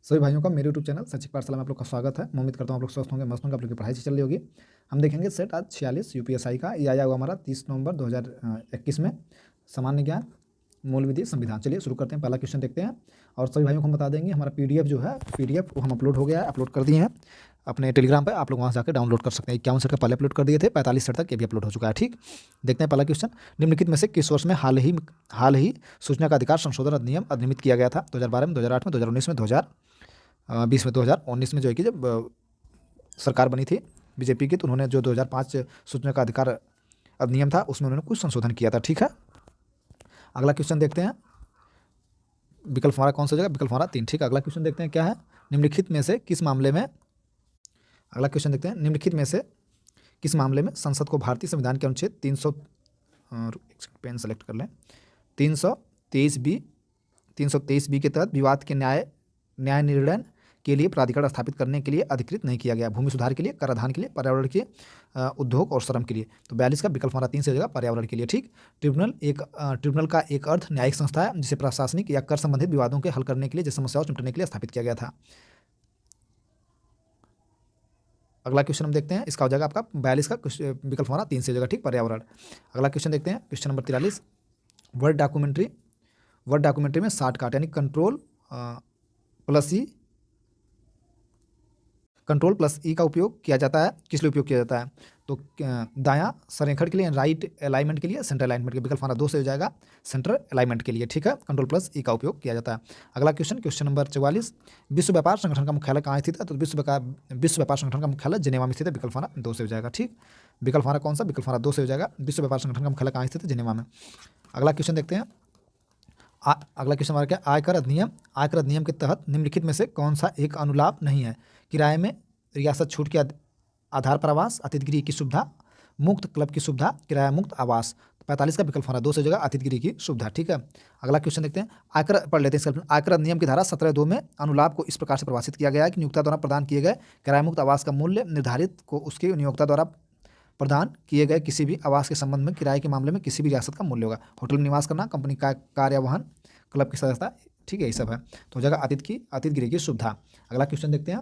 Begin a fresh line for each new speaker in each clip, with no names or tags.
सभी भाइयों का मेरे यूट्यूब चैनल शैक्षिक पाठशाला में आप लोग का स्वागत है। मैं उम्मीद करता हूँ आप लोग स्वस्थ होंगे, मस्त होंगे, आप लोग की पढ़ाई चल रही होगी। हम देखेंगे सेट आज 46 यूपीएसआई का। ये आया हुआ हमारा 30 नवंबर 2021 में। सामान्य ज्ञान, मूल विधि, संविधान। चलिए शुरू करते हैं, पहला क्वेश्चन देखते हैं। और सभी भाइयों को हम बता देंगे हमारा पीडीएफ जो है, पीडीएफ वो हम अपलोड हो गया है, अपलोड कर दिए हैं अपने टेलीग्राम पे। आप लोग वहाँ से जाकर डाउनलोड कर सकते हैं। 51 सेट का पहले अपलोड कर दिए थे, 45 सेट तक ये भी अपलोड हो चुका है। ठीक, देखते हैं पहला क्वेश्चन। निम्नलिखित में से किस वर्ष में हाल ही सूचना का अधिकार संशोधन अधिनियम अधिनियमित किया गया था? 2012 में, 2008 में, 2019 में, 2020 में, 2019 में जो है कि जब सरकार बनी थी बीजेपी की, तो उन्होंने जो 2005 सूचना का अधिकार अधिनियम था उसमें उन्होंने कुछ संशोधन किया था। ठीक है, अगला क्वेश्चन देखते हैं। विकल्प हमारा कौन सा जगह? विकल्प हमारा 3। ठीक है, अगला क्वेश्चन देखते हैं क्या है। निम्नलिखित में से किस मामले में, अगला क्वेश्चन देखते हैं, निम्नलिखित में से किस मामले में संसद को भारतीय संविधान के अनुच्छेद 300 पेन सेलेक्ट कर लें, 323 बी के तहत विवाद के न्याय निर्णय के लिए प्राधिकरण स्थापित करने के लिए अधिकृत नहीं किया गया? भूमि सुधार के लिए, कराधान के लिए, पर्यावरण के, उद्योग और श्रम के लिए। तो 42 का विकल्प हमारा 3 से हो जाएगा, पर्यावरण के लिए। ठीक, ट्रिब्यूनल का एक अर्ध न्यायिक संस्था है जिसे प्रशासनिक या कर संबंधित विवादों के हल करने के लिए, जिस समस्याओं से निपटने के लिए स्थापित किया गया था। अगला क्वेश्चन हम देखते हैं, इसका हो जाएगा आपका 42 का विकल्प हमारा 3 से हो जाएगा। ठीक, पर्यावरण। अगला क्वेश्चन देखते हैं, क्वेश्चन नंबर 43। वर्ड डॉक्यूमेंट्री में शॉर्टकट यानी कंट्रोल प्लस ई का उपयोग किया जाता है, किस लिए उपयोग किया जाता है? तो दायां संरेखण के लिए, राइट अलाइनमेंट के लिए, सेंटर अलाइनमेंट के लिए। विकल्प हमारा 2 से हो जाएगा, सेंटर अलाइनमेंट के लिए। ठीक है, कंट्रोल प्लस ई का उपयोग किया जाता है। अगला क्वेश्चन नंबर 44। विश्व व्यापार संगठन का मुख्यालय कहाँ स्थित है? तो विश्व व्यापार संगठन का मुख्यालय जेनेवा में स्थित है। विकल्प हमारा 2 से हो जाएगा। ठीक, विकल्प हमारा कौन सा? विकल्प हमारा 2 से हो जाएगा, विश्व व्यापार संगठन का मुख्यालय कहाँ स्थित है? जेनेवा में। अगला क्वेश्चन देखते हैं। अगला क्वेश्चन हमारा क्या? आयकर अधिनियम के तहत निम्नलिखित में से कौन सा एक अनुलाभ नहीं है? किराए में रियासत छूट के आधार पर आवास, अतिथिगृह की सुविधा, मुक्त क्लब की सुविधा, किराया मुक्त आवास। 45 का विकल्प हमारा 2 से हो जाएगा, अतिथिगृह की सुविधा। ठीक है, अगला क्वेश्चन देखते हैं। आयकर पढ़ लेते हैं इसका। आयकर अधिनियम की धारा 17(2) में अनुलाभ को इस प्रकार से परिभाषित किया गया है कि नियोक्ता द्वारा प्रदान किए गए किराया मुक्त आवास का मूल्य निर्धारित को उसके नियोक्ता द्वारा प्रदान किए गए किसी भी आवास के संबंध में किराए के मामले में किसी भी रियासत का मूल्य होगा। होटल में निवास करना, कंपनी का कार या वाहन, क्लब की सदस्यता। ठीक है, ये सब है, तो हो जाएगा अतिथिगृह की सुविधा। अगला क्वेश्चन देखते हैं।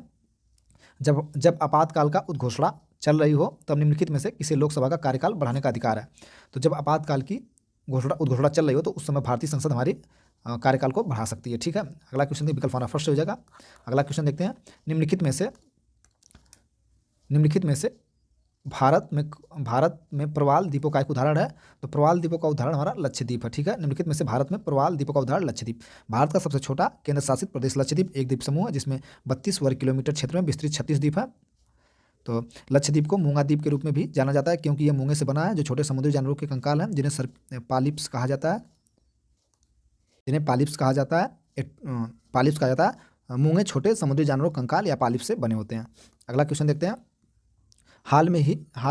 जब आपातकाल का उद्घोषणा चल रही हो तब निम्नलिखित में से किसे लोकसभा का कार्यकाल बढ़ाने का अधिकार है? तो जब आपातकाल की उद्घोषणा चल रही हो तो उस समय भारतीय संसद हमारी कार्यकाल को बढ़ा सकती है। ठीक है, अगला क्वेश्चन विकल्प हमारा फर्स्ट हो जाएगा। अगला क्वेश्चन देखते हैं। निम्नलिखित में से भारत में प्रवाल द्वीपों का एक उदाहरण है। तो प्रवाल द्वीपों का उदाहरण हमारा लक्षद्वीप है। ठीक है, निम्नलिखित में से भारत में प्रवाल द्वीपों का उदाहरण लक्षद्वीप। भारत का सबसे छोटा केंद्र शासित प्रदेश लक्षद्वीप एक द्वीप समूह है जिसमें 32 वर्ग किलोमीटर क्षेत्र में विस्तृत 36 द्वीप है। तो लक्षद्वीप को मूंगा द्वीप के रूप में भी जाना जाता है क्योंकि यह मूंगे से बना है, जो छोटे समुद्री जानवरों के कंकाल हैं जिन्हें पालिप्स कहा जाता है। मूंगे छोटे समुद्री जानवरों कंकाल या पालिप से बने होते हैं। अगला क्वेश्चन देखते हैं। हाल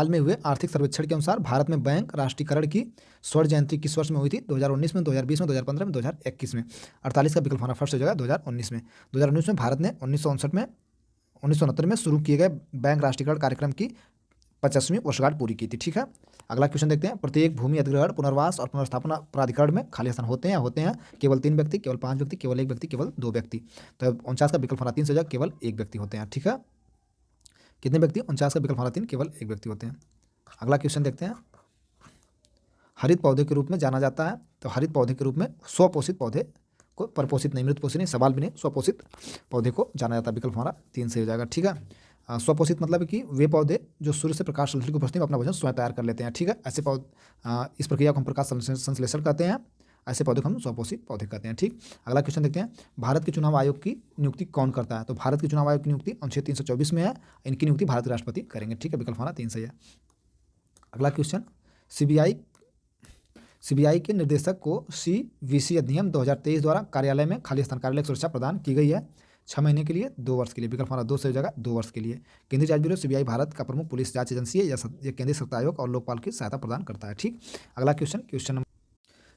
में हुए आर्थिक सर्वेक्षण के अनुसार भारत में बैंक राष्ट्रीयकरण की स्वर्ण जयंती किस वर्ष में हुई थी? 2019 में, 2020 में, 2015 में, 2021 में। 48 का विकल्प हमारा फर्स्ट हो जाएगा, 2019 में। 2019 में भारत ने 1969 में शुरू किए गए बैंक राष्ट्रीयकरण कार्यक्रम की 50वीं वर्षगांठ पूरी की थी। ठीक है, अगला क्वेश्चन देखते हैं। प्रत्येक भूमि अधिग्रहण, पुनर्वास और पुनर्स्थापना प्राधिकरण में खाली स्थान होते हैं केवल 3 व्यक्ति, केवल 5 व्यक्ति, केवल 1 व्यक्ति, केवल 2 व्यक्ति। तो 49 का विकल्प हमारा 3 से हो जाएगा, केवल 1 व्यक्ति होते हैं। ठीक है, कितने व्यक्ति? 49 का विकल्प हमारा 3, केवल 1 व्यक्ति होते हैं। अगला क्वेश्चन देखते हैं। हरित पौधे के रूप में जाना जाता है। तो हरित पौधे के रूप में स्वपोषित पौधे को, परपोषित नहीं, मृत पोषित नहीं, सवाल भी नहीं, स्वपोषित पौधे को जाना जाता है। विकल्प हमारा 3 से हो जाएगा। ठीक है, स्वपोषित मतलब कि वे पौधे जो सूर्य से प्रकाश संश्लेषण की उपस्थिति में अपना भोजन स्वयं तैयार कर लेते हैं। ठीक है, ऐसे पौधे, इस प्रक्रिया को हम प्रकाश संश्लेषण कहते हैं। ऐसे पौधे को हम स्वपोषित पौधे कहते हैं। ठीक, अगला क्वेश्चन देखते हैं। भारत के चुनाव आयोग की नियुक्ति कौन करता है? तो भारत के चुनाव आयोग की नियुक्ति अनुच्छेद 324 में है। इनकी नियुक्ति भारत के राष्ट्रपति करेंगे। ठीक है, विकल्प हमारा 3 से है। अगला क्वेश्चन। सीबीआई के निदेशक को CVC अधिनियम 2023 द्वारा कार्यालय सुरक्षा प्रदान की गई है 6 महीने के लिए, 2 वर्ष के लिए। विकल्प हमारा 2 से हो जाएगा, 2 वर्ष के लिए। केंद्रीय जांच ब्यूरो CBI भारत का प्रमुख पुलिस जांच एजेंसी है। यह केंद्रीय सत्ता आयोग और लोकपाल की सहायता प्रदान करता है। ठीक, अगला क्वेश्चन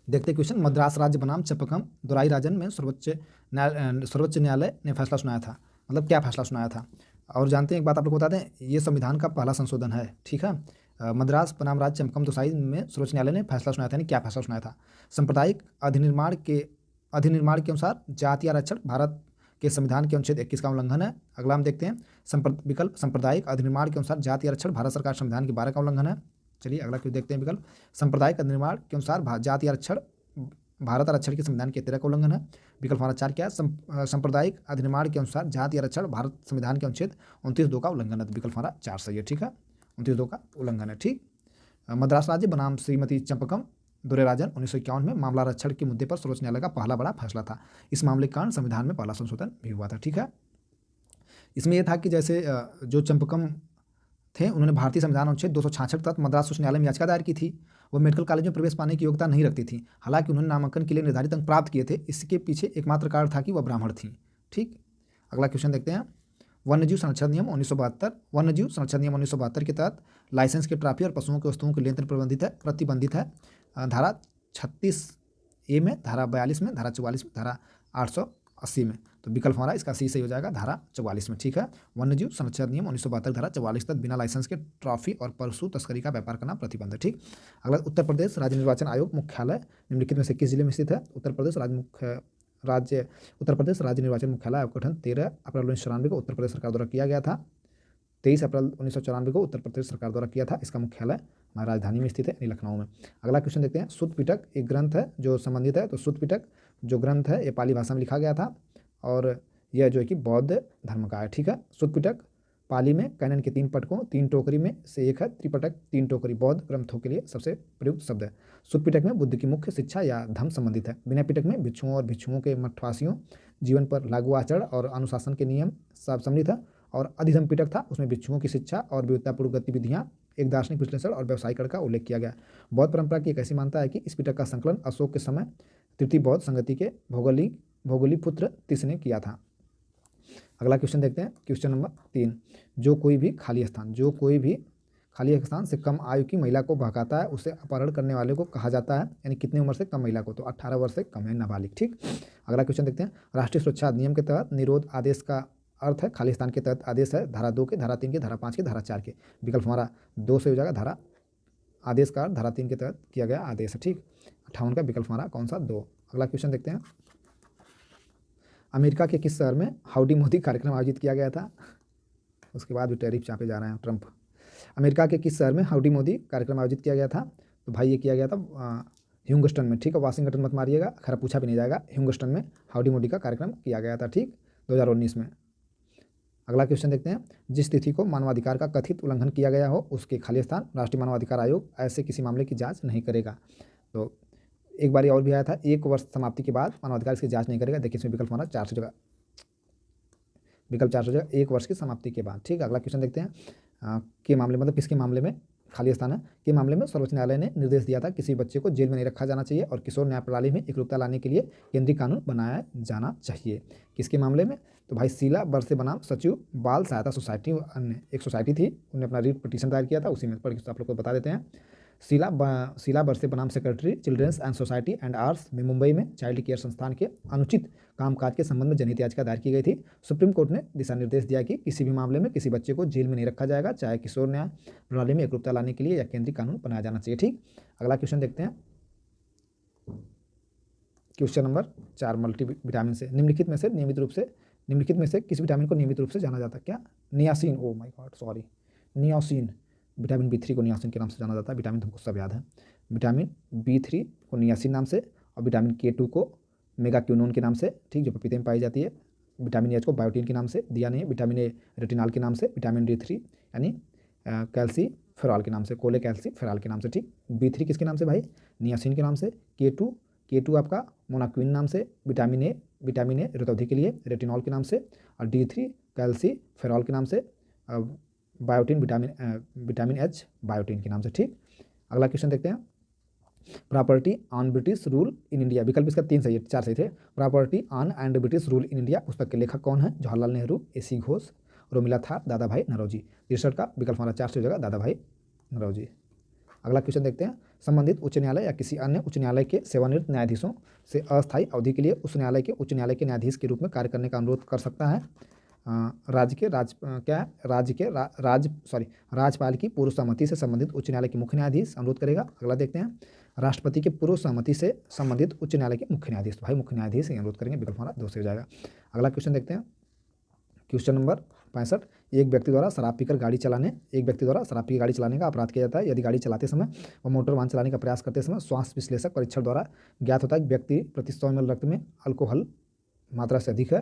देखते हैं। क्वेश्चन। मद्रास राज्य बनाम चंपकम दोराईराजन में सर्वोच्च न्यायालय ने फैसला सुनाया था। मतलब क्या फैसला सुनाया था? और जानते हैं, एक बात आप लोग को बता दें, ये संविधान का पहला संशोधन है। ठीक है, मद्रास बनाम राज्य चंपकम दोसाई में सर्वोच्च न्यायालय ने फैसला सुनाया था। यानी क्या फैसला सुनाया था? सांप्रदायिक अधिनिर्माण के अनुसार जाति आरक्षण भारत के संविधान के अनुच्छेद 21 का उल्लंघन है। अगला हम देखते हैं विकल्प सांप्रदायिक अधिनिर्माण के अनुसार जाति आरक्षण भारत सरकार संविधान के 12 का उल्लंघन है। चलिए अगला क्यों देखते हैं विकल्प सांप्रदायिक अधिनिर्माण के अनुसार जाति आरक्षण भारत आरक्षण के संविधान के 13 का उल्लंघन है। विकल्प हमारा 4 क्या है, सांप्रदायिक अधिनिर्माण के अनुसार जाति आरक्षण भारत संविधान के अनुच्छेद 29(2) का उल्लंघन है। विकल्प हमारा 4 सही है, ठीक है, 29(2) का उल्लंघन है। ठीक, मद्रास राज्य बनाम श्रीमती चंपकम दुर्योराजन 1951 में मामला आरक्षण के मुद्दे पर सर्वोच्च न्यायालय का पहला बड़ा फैसला था। इस मामले के कारण संविधान में पहला संशोधन भी हुआ था। ठीक है, इसमें यह था कि जैसे जो चंपकम थे उन्होंने भारतीय संविधान अनुच्छेद 266 तहत मद्रास उच्च न्यायालय में याचिका दायर की थी। वो मेडिकल कॉलेज में प्रवेश पाने की योग्यता नहीं रखती थी, हालांकि उन्होंने नामांकन के लिए निर्धारित अंक प्राप्त किए थे। इसके पीछे एकमात्र कारण था कि वह ब्राह्मण थी। ठीक, अगला क्वेश्चन देखते हैं। वन्यजीव संरक्षण नियम 1972 वन्यजीव संरक्षण नियम 1972 के तहत लाइसेंस के ट्रॉफी और पशुओं के वस्तुओं के लेन देन प्रतिबंधित है। धारा 36A में, धारा 42 में, धारा 44 में, धारा 880 में। तो विकल्प हमारा इसका सी सही हो जाएगा, धारा 44 में। ठीक है, वन्यजीव संरक्षण नियम 1972 धारा 44 तक बिना लाइसेंस के ट्रॉफी और पशु तस्करी का व्यापार करना प्रतिबंध है। ठीक, अगला उत्तर प्रदेश राज्य निर्वाचन आयोग मुख्यालय निम्नलिखित में से किस जिले में स्थित है। उत्तर प्रदेश राज्य निर्वाचन मुख्यालय का गठन 13 अप्रैल 1994 को उत्तर प्रदेश सरकार द्वारा किया गया था। 23 अप्रैल 1994 को उत्तर प्रदेश सरकार द्वारा किया था। इसका मुख्यालय हमारी राजधानी में स्थित है, यानी लखनऊ में। अगला क्वेश्चन देखते हैं। सुत्त पिटक एक ग्रंथ है जो संबंधित है। तो सुत्त पिटक जो ग्रंथ है ये पाली भाषा में लिखा गया था और यह जो है कि बौद्ध धर्म का है। ठीक है, सुत्त पिटक पाली में कैनन के 3 पटकों 3 टोकरी में से एक है। त्रिपटक 3 टोकरी बौद्ध ग्रंथों के लिए सबसे प्रयुक्त शब्द है। सुत्त पिटक में बुद्ध की मुख्य शिक्षा या धर्म संबंधित है। विनय पिटक में भिक्षुओं और भिक्षुओं के मठवासियों जीवन पर लागू आचरण और अनुशासन के नियम सब सम्मिलित है। और अधिधम पिटक था, उसमें भिक्षुओं की शिक्षा और विविधतापूर्ण गतिविधियाँ, एक दार्शनिक विश्लेषण और व्यावसायिकरण का उल्लेख किया गया। बौद्ध परंपरा की एक ऐसी मान्यता है कि इस पिटक का संकलन अशोक के समय तृतीय बौद्ध संगति के भौगोलिक पुत्र तिस ने किया था। अगला क्वेश्चन देखते हैं। Question number 3। जो कोई भी खाली स्थान से कम आयु की महिला को बहकाता है उसे अपहरण करने वाले को कहा जाता है, यानी कितनी उम्र से कम महिला को। तो 18 वर्ष से कम है, नाबालिग। ठीक, अगला क्वेश्चन देखते हैं। राष्ट्रीय सुरक्षा अधिनियम के तहत निरोध आदेश का अर्थ है खाली स्थान के तहत आदेश है। धारा 2 के, धारा 3 के, धारा 5 के, धारा 4 के। विकल्प हमारा 2 से हो जाएगा। धारा आदेश का धारा 3 के तहत किया गया आदेश है। ठीक, 58 का विकल्प हमारा कौन सा 2। अगला क्वेश्चन देखते हैं। अमेरिका के किस शहर में हाउडी मोदी कार्यक्रम आयोजित किया गया था। उसके बाद भी टैरिफ चापे जा रहे हैं ट्रंप। अमेरिका के किस शहर में हाउडी मोदी कार्यक्रम आयोजित किया गया था। तो भाई ये किया गया था ह्यूस्टन में। ठीक है, वाशिंगटन मत मारिएगा, खैर पूछा भी नहीं जाएगा। ह्यूस्टन में हाउडी मोदी का कार्यक्रम किया गया था। ठीक, 2019 में। अगला क्वेश्चन देखते हैं। जिस तिथि को मानवाधिकार का कथित उल्लंघन किया गया हो उसके खाली स्थान राष्ट्रीय मानवाधिकार आयोग ऐसे किसी मामले की जाँच नहीं करेगा। तो एक बार और भी आया था, 1 वर्ष समाप्ति के बाद मानवाधिकार इसकी जांच नहीं करेगा। देखिए इसमें विकल्प हमारा 4 से जगह, विकल्प 4 से जगह 1 वर्ष की समाप्ति के बाद। ठीक, अगला क्वेश्चन देखते हैं। के मामले मतलब किसके मामले में खाली स्थान है। के मामले में सर्वोच्च न्यायालय ने निर्देश दिया था किसी बच्चे को जेल में नहीं रखा जाना चाहिए और किशोर न्याय प्रणाली में एकरूपता लाने के लिए केंद्रीय कानून बनाया जाना चाहिए। किसके मामले में। तो भाई शीला बरसे बनाम सचिव बाल सहायता सोसाइटी, अन्य एक सोसाइटी थी, उन्होंने अपना रिट पिटीशन दायर किया था, उसी में पढ़ के आप लोग को बता देते हैं। शीला बरसे बनाम secretary children's and society and arts में मुंबई में चाइल्ड केयर संस्थान के अनुचित कामकाज के संबंध में जनहित याचिका दायर की गई थी। सुप्रीम कोर्ट ने दिशा निर्देश दिया कि किसी भी मामले में किसी बच्चे को जेल में नहीं रखा जाएगा, चाहे किशोर न्याय प्रणाली में एकरूपता लाने के लिए या केंद्रीय कानून बनाया जाना चाहिए। ठीक, अगला क्वेश्चन देखते हैं। क्वेश्चन नंबर 4 मल्टीविटामिन से निम्नलिखित में से किस विटामिन को नियमित रूप से जाना जाता है। क्या niacin, oh my God sorry, niacin. Vitamin B3 को नियासिन के नाम से जाना जाता है। विटामिन हमको सब याद है। विटामिन B3 को नियासिन नाम से और विटामिन K2 को मेगाक्यूनोन के नाम से, ठीक, जो पपीते में पाई जाती है। विटामिन H को बायोटीन के नाम से दिया नहीं है। विटामिन A रेटिनॉल के नाम से। विटामिन D3 यानी कैल्सीफेरॉल के नाम से, कोले कैल्सीफेरॉल के नाम से। ठीक, B3 किसके नाम से भाई, नियासिन के नाम से। K2 आपका मोनाक्विन नाम से। विटामिन A रतौधी के लिए रेटिनॉल के नाम से और D3 कैल्सीफेरॉल के नाम से। बायोटीन विटामिन H बायोटीन के नाम से। ठीक, अगला क्वेश्चन देखते हैं। Property on British rule in India, विकल्प इसका 3 सही है, 4 सही थे। Property on and British rule in India पुस्तक के लेखक कौन है। जवाहरलाल नेहरू, AC घोष, रोमिला थार, दादा भाई नौरोजी। 63 का विकल्प हमारा 4 से हो जाएगा, दादा भाई नौरोजी। अगला क्वेश्चन देखते हैं। संबंधित उच्च न्यायालय या किसी अन्य उच्च न्यायालय के सेवानिवृत्त न्यायाधीशों से अस्थायी अवधि के लिए उस न्यायालय के उच्च न्यायालय के न्यायाधीश के रूप में कार्य करने का अनुरोध कर सकता है। राज्य के क्या है, राज्यपाल की पूर्व सहमति से संबंधित उच्च न्यायालय के मुख्य न्यायाधीश अनुरोध करेगा। अगला देखते हैं, राष्ट्रपति के पूर्व सहमति से संबंधित उच्च न्यायालय के मुख्य न्यायाधीश, भाई मुख्य न्यायाधीश ही अनुरोध करेंगे, विकल्प हमारा 2 से हो जाएगा। अगला क्वेश्चन देखते हैं, क्वेश्चन नंबर 65, एक व्यक्ति द्वारा शराब पीकर गाड़ी चलाने का अपराध किया जाता है यदि गाड़ी चलाते समय व मोटर वाहन चलाने का प्रयास करते समय स्वास्थ्य विश्लेषक परीक्षण द्वारा ज्ञात होता है कि व्यक्ति प्रति 100 ml रक्त में अल्कोहल मात्रा से अधिक है,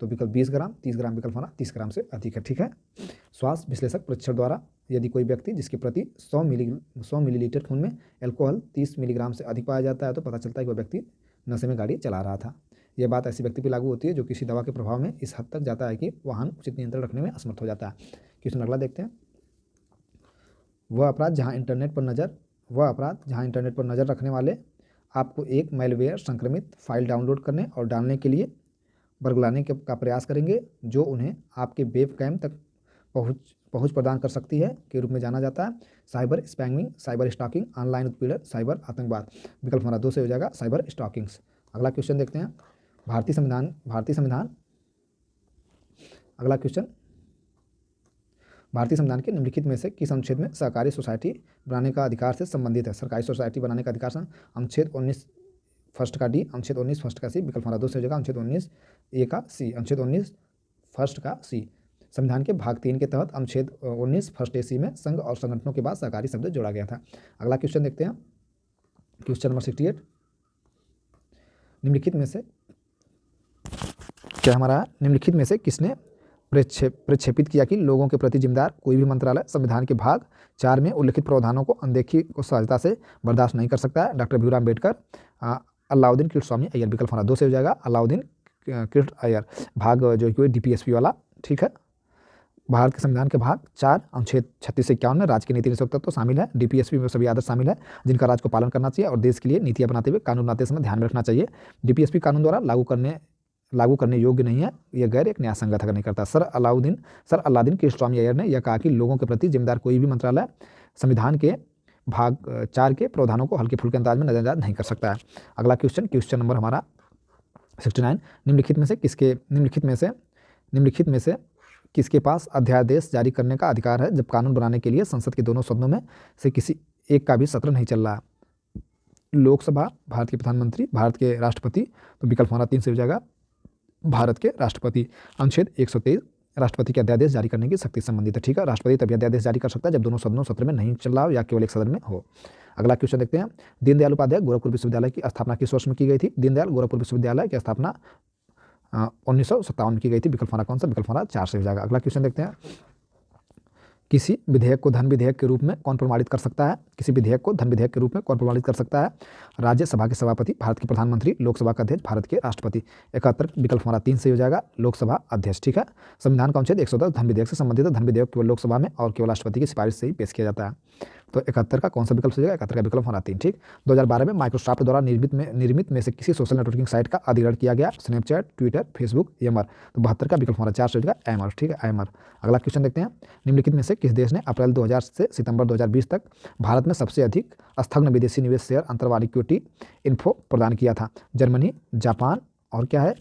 तो विकल्प 20 ग्राम, 30 ग्राम, विकल्प हमारा 30 ग्राम से अधिक है। ठीक है, स्वास्थ्य विश्लेषक परीक्षण द्वारा यदि कोई व्यक्ति जिसके प्रति 100 मिलीलीटर खून में अल्कोहल 30 मिलीग्राम से अधिक पाया जाता है तो पता चलता है कि वह व्यक्ति नशे में गाड़ी चला रहा था। यह बात ऐसे व्यक्ति पर लागू होती है जो किसी दवा के प्रभाव में इस हद तक जाता है कि वाहन उचित नियंत्रण रखने में असमर्थ हो जाता है। क्वेश्चन अगला देखते हैं, वह अपराध जहां इंटरनेट पर नज़र रखने वाले आपको एक मैलवेयर संक्रमित फाइल डाउनलोड करने और डालने के लिए बरगलाने का प्रयास करेंगे जो उन्हें आपके वेब कैम तक पहुंच प्रदान कर सकती है के रूप में जाना जाता है। Cyber spamming, cyber stalking, online उत्पीड़न, साइबर आतंकवाद, विकल्प हमारा 2 से हो जाएगा, साइबर स्टॉकिंग्स। अगला क्वेश्चन देखते हैं, भारतीय संविधान के निम्नलिखित में से किस अनुच्छेद में सहकारी सोसाइटी बनाने का अधिकार से संबंधित है? सरकारी सोसाइटी बनाने का अधिकार से अनुच्छेद 19 फर्स्ट का डी, अनुच्छेद 19 फर्स्ट का सी, विकल्प हमारा 2 से हो जाएगा, अनुच्छेद 19 ए का सी, अनुच्छेद 19 फर्स्ट का सी। संविधान के भाग 3 के तहत अनुच्छेद 19 फर्स्ट ए सी में संघ और संगठनों के बाद सहकारी शब्द जोड़ा गया था। अगला क्वेश्चन देखते हैं, क्वेश्चन नंबर 68, निम्नलिखित में से किसने प्रक्षेपित किया कि लोगों के प्रति जिम्मेदार कोई भी मंत्रालय संविधान के भाग 4 में उल्लिखित प्रावधानों को अनदेखी को सहजता से बर्दाश्त नहीं कर सकता है? डॉक्टर भीमराव अम्बेडकर, अलाउद्दीन किरस्वामी अय्यर, विकल्प हमारा 2 से हो जाएगा, अलाउद्दीन किरस्वामी अय्यर, भाग जो कि DPSP वाला। ठीक है, भारत के संविधान के भाग 4 अनुच्छेद 36 से 51 में राज्य की नीति निषेध तत्व शामिल है। DPSP में सभी आदर्श शामिल है जिनका राज्य को पालन करना चाहिए और देश के लिए नीतियां बनाते हुए कानून बनाते समय ध्यान में रखना चाहिए। DPSP कानून द्वारा लागू करने योग्य नहीं है, यह गैर एक न्याय संगत नहीं करता। सर अलाउद्दीन किरस्वामी अय्यर ने यह कहा कि लोगों के प्रति जिम्मेदार कोई भी मंत्रालय संविधान के भाग 4 के प्रावधानों को हल्के फुल्के अंदाज में नजरअंदाज नहीं कर सकता है। अगला क्वेश्चन नंबर हमारा 69, निम्नलिखित में से किसके पास अध्यादेश जारी करने का अधिकार है जब कानून बनाने के लिए संसद के दोनों सदनों में से किसी एक का भी सत्र नहीं चल रहा? लोकसभा, भारत के प्रधानमंत्री, भारत के राष्ट्रपति, तो विकल्प हमारा 3 से हो जाएगा, भारत के राष्ट्रपति। अनुच्छेद 123 राष्ट्रपति के अध्यादेश जारी करने की शक्ति संबंधित है। ठीक है, राष्ट्रपति तभी अध्यादेश जारी कर सकता है जब दोनों सदनों सत्र में नहीं चल रहा हो या केवल एक सदन में हो। अगला क्वेश्चन देखते हैं, दीनदयाल उपाध्याय गोरखपुर विश्वविद्यालय की स्थापना किस वर्ष में की गई थी? दीनदयाल गोरखपुर विश्वविद्यालय की स्थापना 1957 में की गई थी, विकल्प हमारा कौन सा? विकल्प हमारा 4 से हो जाएगा। अगला क्वेश्चन देखते हैं, किसी विधेयक को धन विधेयक के रूप में कौन प्रमाणित कर सकता है? राज्यसभा के सभापति, भारत के प्रधानमंत्री, लोकसभा का अध्यक्ष, भारत के राष्ट्रपति। 71 विकल्प हमारा 3 से हो जाएगा, लोकसभा अध्यक्ष। ठीक है, संविधान का अनुच्छेद 110 धन विधेयक से संबंधित है। धन विधेयक केवल लोकसभा में और केवल राष्ट्रपति की सिफारिश से ही पेश किया जाता है। तो 71 का कौन सा विकल्प हो जाएगा? 71 का विकल्प हमारा 3। ठीक, 2012 में माइक्रोसॉफ्ट द्वारा निर्मित में से किसी सोशल नेटवर्किंग साइट का अधिग्रहण किया गया? स्नैपचैट, ट्विटर, फेसबुक, एमर। तो 72 का विकल्प हमारा 4 से हो जाएगा, एमर। ठीक है, एमर। अगला क्वेश्चन देखते हैं, निम्नलिखित में से किस देश ने अप्रैल 2000 से सितंबर 2020 तक भारत में सबसे अधिक स्थगन विदेशी निवेश शेयर अंतरवाल इक्विटी इन्फो प्रदान किया था? जर्मनी, जापान और क्या है?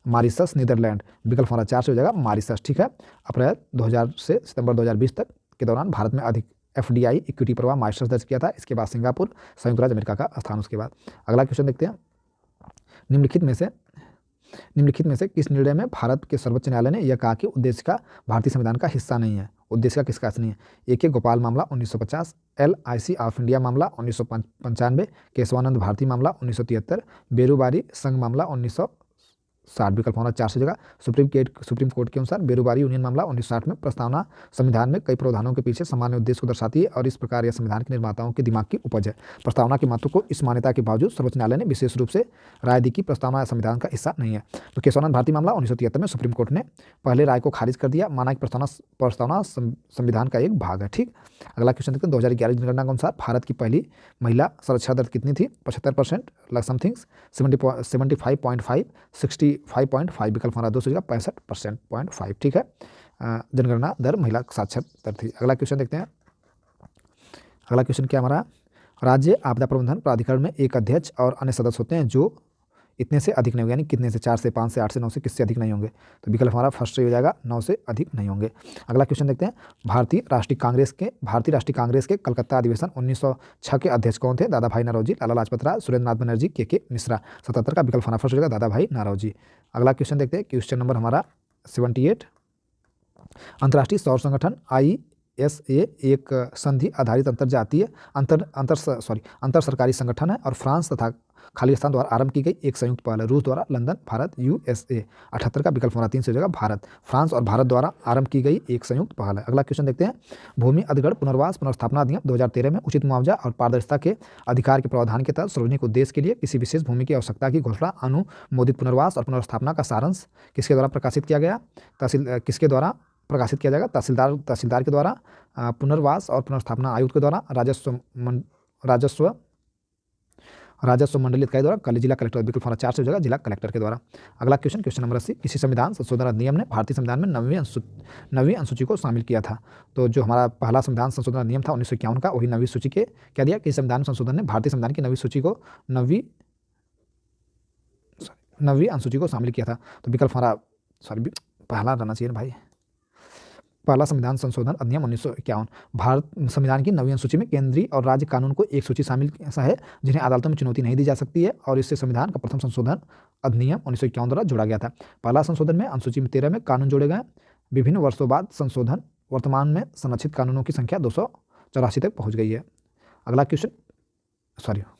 Mauritius, Netherlands. विकल्प हमारा 4 से हो जाएगा, मॉरिशस। ठीक है, अप्रैल 2000 से सितंबर 2020 तक के दौरान भारत में अधिक FDI इक्विटी प्रवाह मॉरिशस दर्ज किया था। इसके बाद सिंगापुर, संयुक्त राज्य अमेरिका का स्थान उसके बाद। अगला क्वेश्चन देखते हैं, निम्नलिखित में से किस निर्णय में भारत के सर्वोच्च न्यायालय ने यह कहा कि उद्देश्य का भारतीय संविधान का हिस्सा नहीं है? उद्देश्य का किसका हिस्सा नहीं है? AK गोपाल मामला 1950, LIC ऑफ इंडिया मामला 1995, केशवानंद भारती मामला 1973, बेरूबारी संघ मामला 1960। विकल्प होना 4 से जगह। सुप्रीम कोर्ट के अनुसार बेरूबारी यूनियन मामला 1960 में प्रस्तावना संविधान में कई प्रावधानों के पीछे सामान्य उद्देश्य को दर्शाती है और इस प्रकार यह संविधान के निर्माताओं के दिमाग की उपज है। प्रस्तावना के महत्व को इस मान्यता के बावजूद सर्वोच्च न्यायालय ने विशेष रूप से राय दी कि प्रस्तावना संविधान का हिस्सा नहीं है। तो केशवानंद भारती मामला 1973 में सुप्रीम कोर्ट ने पहले राय को खारिज कर दिया, माना कि प्रस्तावना संविधान का एक भाग है। ठीक, अगला क्वेश्चन देखते हैं, 2011 की जनगणना के अनुसार भारत की पहली महिला साक्षरता दर कितनी थी? 75%, लग समथिंग्स 75.5, 65.5। विकल्प हमारा 2 से 65.5। ठीक है, जनगणना दर महिला साक्षरता दर थी। अगला क्वेश्चन देखते हैं, अगला क्वेश्चन क्या हमारा? राज्य आपदा प्रबंधन प्राधिकरण में एक अध्यक्ष और अन्य सदस्य होते हैं जो इतने से अधिक नहीं होंगे, यानी कितने से, 4 से, 5 से, 8 से, 9 से, किससे अधिक नहीं होंगे। तो विकल्प हमारा फर्स्ट सही हो जाएगा, 9 से अधिक नहीं होंगे। अगला क्वेश्चन देखते हैं। भारतीय राष्ट्रीय कांग्रेस के कलकत्ता अधिवेशन 1906 के अध्यक्ष कौन थे। दादा भाई नौरोजी, लाला लाजपत राय, सुरेंद्र नाथ बनर्जी, के मिश्रा। 77 का विकल्प हमारा फर्स्ट हो जाएगा, दादा भाई नौरोजी। अगला क्वेश्चन देखते हैं, क्वेश्चन नंबर हमारा 78। अंतर्राष्ट्रीय सौर संगठन ISA एक संधि आधारित अंतर सरकारी संगठन है और फ्रांस तथा खालिस्तान द्वारा आरंभ की गई एक संयुक्त पहल है। रूस द्वारा, लंदन, भारत, USA। 78 का विकल्प हमारा 3 से हो जाएगा, भारत। फ्रांस और भारत द्वारा आरंभ की गई एक संयुक्त पहल है। अगला क्वेश्चन देखते हैं। भूमि अधिग्रहण पुनर्वास पुनर्स्थापना अधिनियम 2013 में उचित मुआवजा और पारदर्शिता के अधिकार के प्रावधान के तहत सार्वजनिक उद्देश्य के लिए किसी विशेष भूमि की आवश्यकता की घोषणा, अनुमोदित पुनर्वास और पुनर्स्थापना का सारांश किसके द्वारा प्रकाशित किया गया। किसके द्वारा प्रकाशित किया जाएगा। तहसीलदार के द्वारा, पुनर्वास और पुनर्स्थापना आयुक्त के द्वारा, राजस्व मंडलीय अधिकारी द्वारा, जिला कलेक्टर। विकल्प हमारा 4 से हो जाएगा, जिला कलेक्टर के द्वारा। अगला क्वेश्चन नंबर 80। किसी संविधान संशोधन अधिनियम ने भारतीय संविधान में 9वीं अनुसूची को शामिल किया था। तो जो हमारा पहला संविधान संशोधन अधिनियम था 1951 का, वही 9वीं सूची के क्या दिया कि संविधान संशोधन ने भारतीय संविधान की 9वीं अनुसूची को शामिल किया था। तो विकल्प हमारा पहला रहना चाहिए भाई, पहला संविधान संशोधन अधिनियम 1951। भारत संविधान की 9वीं अनुसूची में केंद्रीय और राज्य कानून को एक सूची शामिल है जिन्हें अदालतों में चुनौती नहीं दी जा सकती है, और इससे संविधान का प्रथम संशोधन अधिनियम 1951 द्वारा जोड़ा गया था। पहला संशोधन में अनुसूची में 13 में कानून जोड़े गए। विभिन्न वर्षों बाद संशोधन, वर्तमान में संरक्षित कानूनों की संख्या 284 तक पहुँच गई है। अगला क्वेश्चन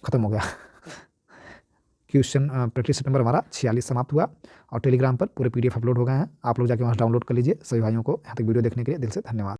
खत्म हो गया। क्वेश्चन प्रैक्टिस सेट हमारा 46 समाप्त हुआ और टेलीग्राम पर पूरे PDF अपलोड हो गए हैं। आप लोग जाके वहाँ डाउनलोड कर लीजिए। सभी भाइयों को यहाँ तक वीडियो देखने के लिए दिल से धन्यवाद।